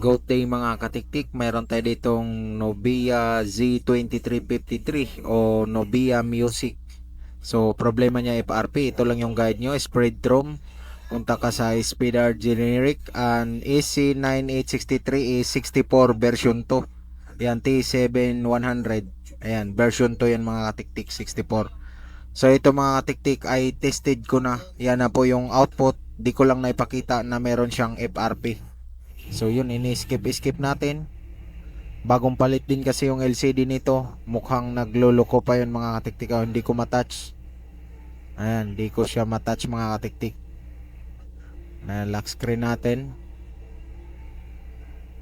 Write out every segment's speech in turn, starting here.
Good day mga katiktik, meron tayo ditong Nobia Z2353 o Nobia Music. So problema niya FRP, ito lang yung guide nyo, spread drum. Punta ka sa Speedart Generic and EC9863 is 64 version 2. Yan T7100. Ayan, version 2 yan mga katiktik, 64. So ito mga katiktik ay tested ko na. Yan na po yung output. Di ko lang naipakita na meron siyang FRP. So yun, ini-skip natin. Bagong palit din kasi yung LCD nito. Mukhang nagloloko pa yun mga katiktik. Hindi ko matouch. Ayan, hindi ko siya matouch mga katiktik. Na lock screen natin.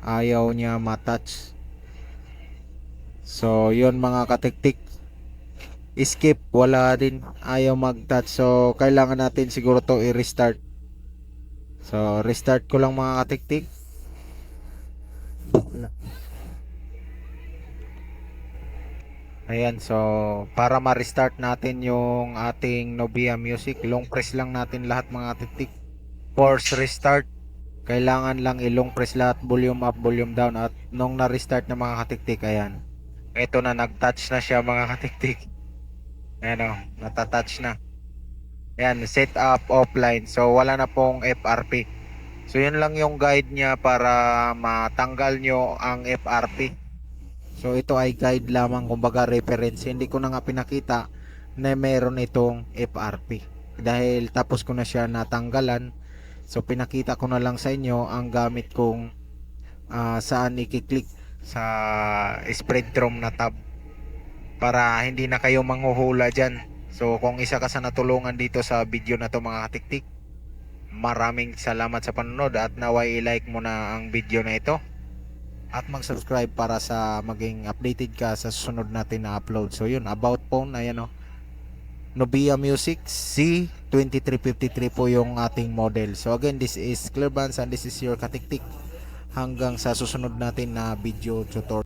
Ayaw niya matouch. So yun mga katiktik. Skip, wala din. Ayaw mag-touch. So kailangan natin siguro to i-restart. So restart ko lang mga katiktik. Ayan, so para ma-restart natin yung ating Nobia Music, long press lang natin lahat mga titik. Force restart. Kailangan lang i-long press lahat, volume up, volume down, at nung na-restart na mga katiktik, ayan. Ito na, nag-touch na siya mga katiktik. Ayan o, natatouch na. Ayan, set up offline. So wala na pong FRP. So yun lang yung guide niya para matanggal nyo ang FRP. So ito ay guide lamang, kumbaga reference. Hindi ko na nga pinakita na meron itong FRP dahil tapos ko na siya natanggalan. So pinakita ko na lang sa inyo ang gamit kong saan i-click sa spread drum na tab para hindi na kayo manghuhula dyan. So kung isa ka sa natulungan dito sa video na to mga katiktik, maraming salamat sa panonood at naway i-like mo na ang video na ito at mag-subscribe para sa maging updated ka sa susunod natin na upload. So yun, about phone, ayan o, Nobia Music C2353 po yung ating model. So again, this is Clear Bands and this is your katiktik. Hanggang sa susunod natin na video tutorial.